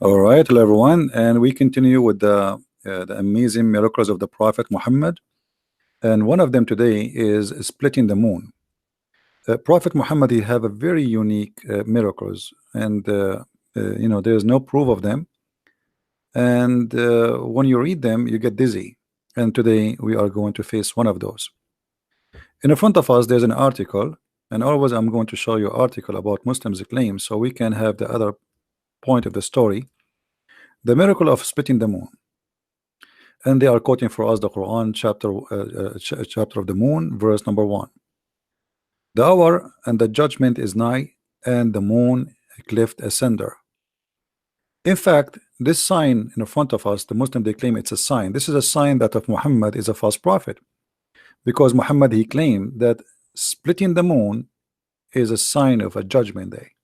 All right, hello everyone, and we continue with the amazing miracles of the Prophet Muhammad, and one of them today is splitting the moon. Prophet Muhammad, he have a very unique miracles, and there is no proof of them, and when you read them, you get dizzy. And today we are going to face one of those. In front of us, there's an article, and always I'm going to show you article about Muslims' claims, so we can have the other point of the story. The miracle of splitting the moon, and they are quoting for us the Quran chapter of the moon, verse number 1. The hour and the judgment is nigh, and the moon cleft asunder. In fact, this sign in front of us, the Muslim, they claim it's a sign. This is a sign that of Muhammad is a false prophet, because Muhammad, he claimed that splitting the moon is a sign of a judgment day.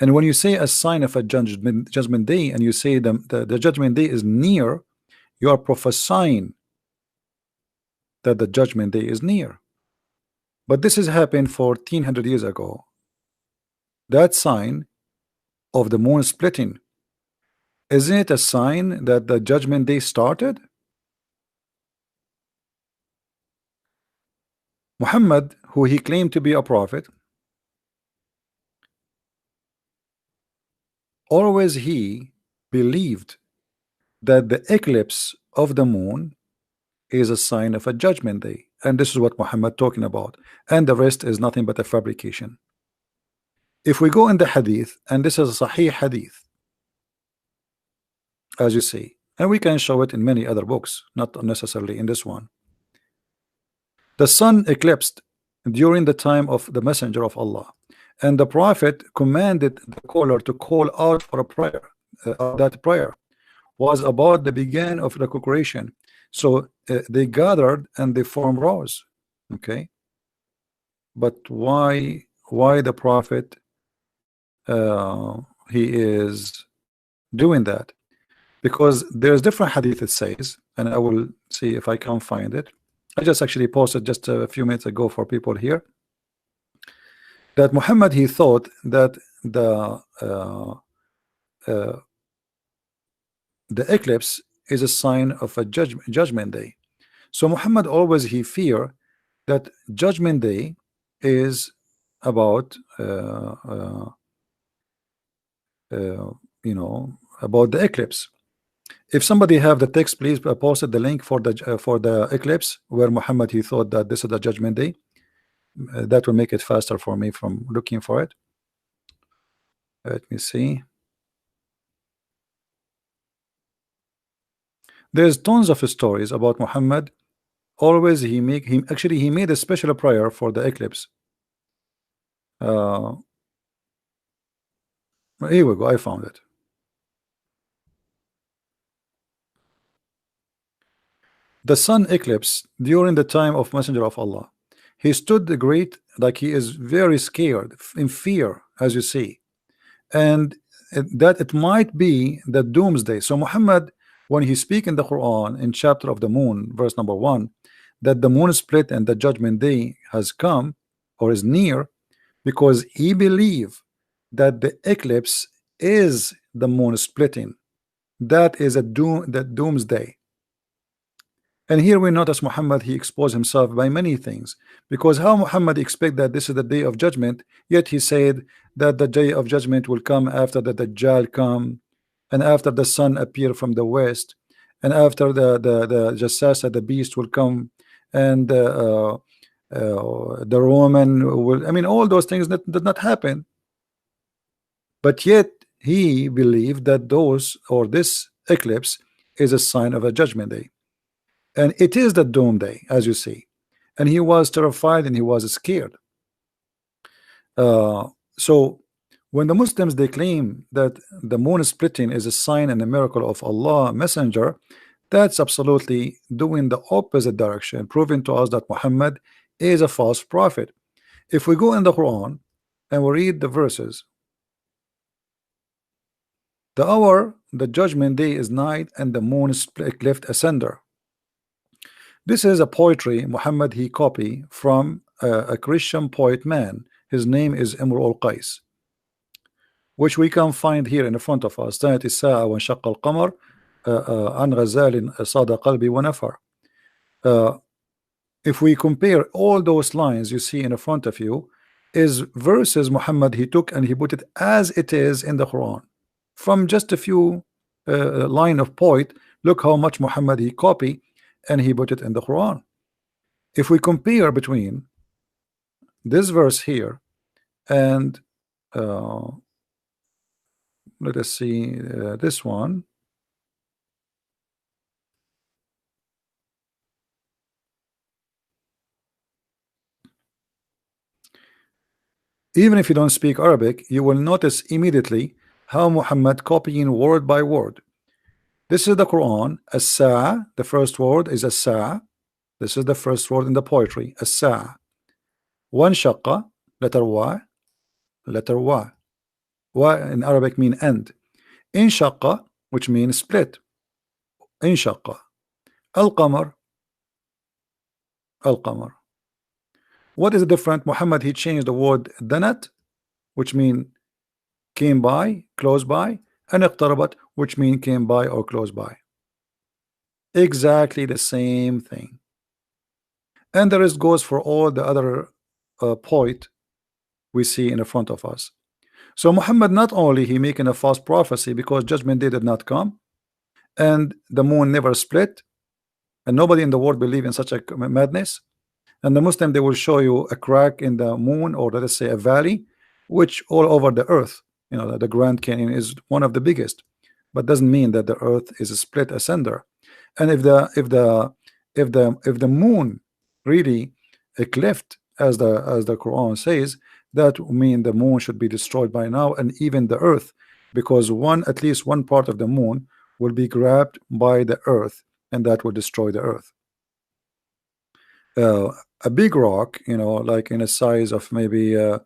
And when you say a sign of a judgment day, and you say the judgment day is near, you are prophesying that the judgment day is near. But this has happened 1400 years ago. That sign of the moon splitting, isn't it a sign that the judgment day started? Muhammad, who he claimed to be a prophet, always he believed that the eclipse of the moon is a sign of a judgment day, and this is what Muhammad talking about, and the rest is nothing but a fabrication. If we go in the hadith, and this is a sahih hadith, as you see, and we can show it in many other books, not necessarily in this one. The sun eclipsed during the time of the messenger of Allah, and the prophet commanded the caller to call out for a prayer. That prayer was about the beginning of the creation. So they gathered and they formed rows. Okay, but why the prophet he is doing that? Because there's different hadith it says, and I will see if I can find it. I just actually posted just a few minutes ago for people here that Muhammad, he thought that the eclipse is a sign of a judgment day. So Muhammad always he fear that judgment day is about about the eclipse. If somebody have the text, please posted the link for the eclipse where Muhammad he thought that this is the judgment day. That will make it faster for me from looking for it. Let me see. There's tons of stories about Muhammad. Always he made a special prayer for the eclipse. Here we go. I found it. The sun eclipse during the time of messenger of Allah. He stood the great, like he is very scared, in fear, as you see, and that it might be the doomsday. So Muhammad, when he speak in the Quran in chapter of the moon, verse number 1, that the moon split and the judgment day has come or is near, because he believed that the eclipse is the moon splitting. That is the doomsday. And here we notice Muhammad, he exposed himself by many things, because how Muhammad expect that this is the day of judgment, yet he said that the day of judgment will come after the Dajjal come, and after the sun appear from the west, and after the Jassasa, the beast will come, and the Roman will, I mean, all those things that did not happen. But yet he believed that this eclipse is a sign of a judgment day. And it is the doom day, as you see. And he was terrified and he was scared. So when the Muslims, they claim that the moon splitting is a sign and a miracle of Allah messenger, that's absolutely doing the opposite direction, proving to us that Muhammad is a false prophet. If we go in the Quran and we read the verses, The hour, the judgment day is night, and the moon is cleft asunder. This is a poetry Muhammad he copy from a Christian poet man. His name is Imru al-Qais, which we can find here in front of us. تنت الساعة وانشق القمر عن غزال صاد قلبي ونفر. If we compare all those lines you see in front of you, is verses Muhammad he took and he put it as it is in the Quran from just a few line of poet. Look how much Muhammad he copy and he put it in the Quran. If we compare between this verse here and let us see this one. Even if you don't speak Arabic, you will notice immediately how Muhammad copying word by word. This is the Quran. As-Sa'a, the first word is As-Sa'a. This is the first word in the poetry. As-Sa'a. One shaqqa, letter Y, letter Y. Y in Arabic mean end. In shaqqa, which means split. In shaqqa. Al-Qamar, Al-Qamar. What is the different? Muhammad he changed the word danat, which mean came by, close by, and iqtarabat, which mean came by or close by. Exactly the same thing. And the rest goes for all the other poet we see in the front of us. So Muhammad not only he making a false prophecy because judgment day did not come, and the moon never split, and nobody in the world believe in such a madness. And the Muslim they will show you a crack in the moon, or let us say a valley, which all over the earth, you know, the Grand Canyon is one of the biggest, but doesn't mean that the earth is split asunder. And if the moon really a cleft, as the Quran says, that mean the moon should be destroyed by now, and even the earth, because at least one part of the moon will be grabbed by the earth, and that will destroy the earth. A big rock, you know, like in a size of maybe a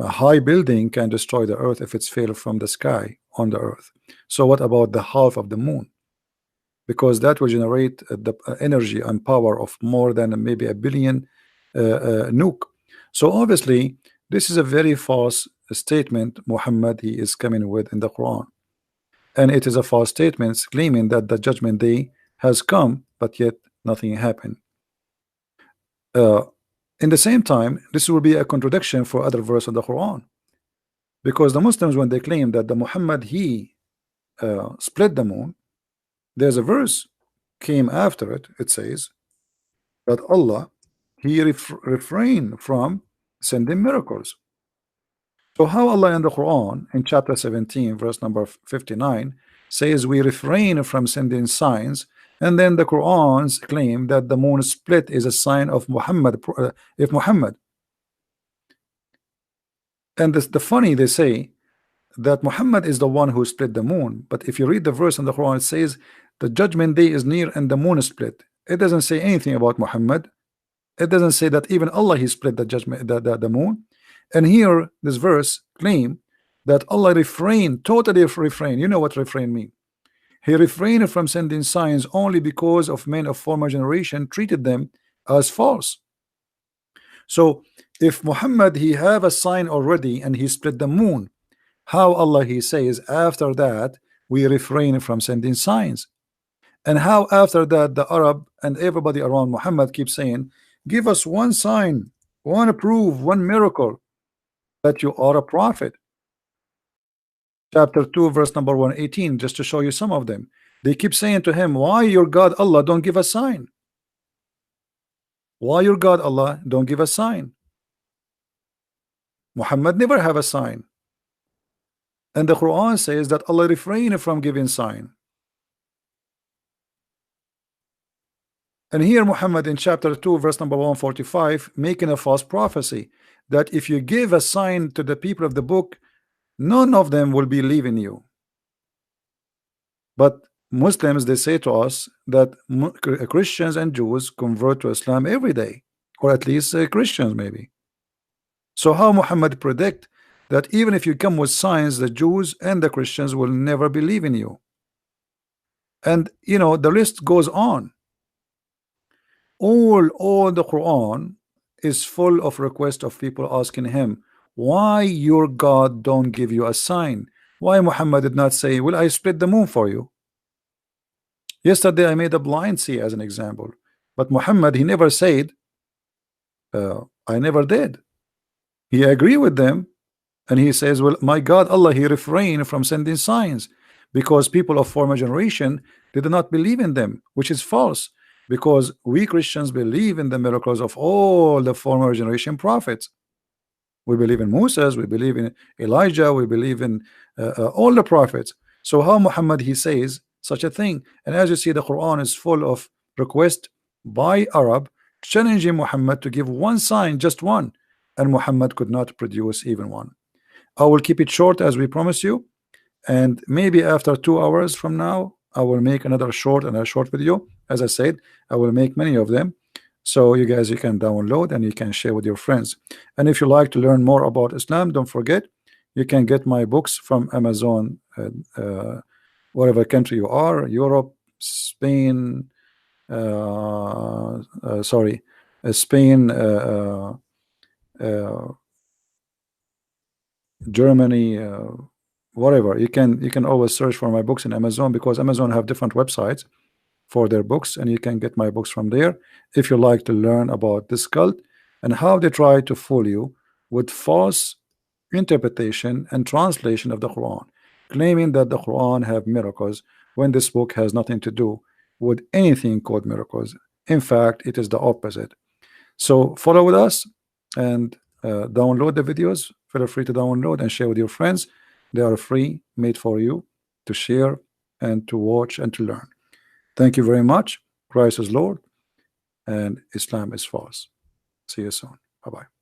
high building, can destroy the earth if it's fell from the sky on the earth. So what about the half of the moon? Because that will generate the energy and power of more than maybe a billion nuke. So obviously this is a very false statement Muhammad he is coming with in the Quran, and it is a false statement claiming that the judgment day has come, but yet nothing happened. In the same time, this will be a contradiction for other verse of the Quran, because the Muslims, when they claim that the Muhammad he split the moon, there's a verse came after it. It says that Allah he refrained from sending miracles. So how Allah in the Quran in chapter 17 verse number 59 says we refrain from sending signs, and then the Quran's claim that the moon split is a sign of Muhammad, if Muhammad. And the funny, they say that Muhammad is the one who split the moon, but if you read the verse in the Quran, it says the judgment day is near and the moon is split. It doesn't say anything about Muhammad. It doesn't say that even Allah he split the judgment, the moon. And here this verse claim that Allah totally refrain. You know what refrain mean? He refrained from sending signs only because of men of former generation treated them as false. So if Muhammad he have a sign already and he split the moon, how Allah he says after that we refrain from sending signs? And how after that the Arab and everybody around Muhammad keep saying, give us one sign, one proof, one miracle that you are a prophet. Chapter 2 verse number 118, just to show you some of them. They keep saying to him, why your God Allah don't give a sign? Why your God Allah don't give a sign? Muhammad never have a sign. And the Quran says that Allah refrained from giving sign. And here Muhammad in chapter 2 verse number 145 making a false prophecy that if you give a sign to the people of the book, none of them will believe in you. But Muslims, they say to us that Christians and Jews convert to Islam every day, or at least Christians maybe. So how Muhammad predict that even if you come with signs, the Jews and the Christians will never believe in you. And you know, the list goes on. All the Quran is full of requests of people asking him, why your God don't give you a sign? Why Muhammad did not say, will I split the moon for you? Yesterday I made a blind see as an example, but Muhammad, he never said, I never did. He agreed with them, and he says, well, my God, Allah, he refrained from sending signs because people of former generation did not believe in them, which is false, because we Christians believe in the miracles of all the former generation prophets. We believe in Moses, we believe in Elijah, we believe in all the prophets. So how Muhammad, he says such a thing? And as you see, the Quran is full of requests by Arab challenging Muhammad to give one sign, just one, and Muhammad could not produce even one. I will keep it short as we promised you, and maybe after 2 hours from now I will make another short and a short video. As I said, I will make many of them, so you guys, you can download and you can share with your friends. And if you like to learn more about Islam, don't forget you can get my books from Amazon, whatever country you are, Europe, Spain, sorry, Spain, Germany, whatever. You can always search for my books in Amazon, because Amazon have different websites for their books, and you can get my books from there if you like to learn about this cult and how they try to fool you with false interpretation and translation of the Quran, claiming that the Quran have miracles when this book has nothing to do with anything called miracles. In fact, it is the opposite. So follow with us and download the videos. Feel free to download and share with your friends. They are free, made for you to share and to watch and to learn. Thank you very much. Christ is Lord and Islam is false. See you soon. Bye-bye.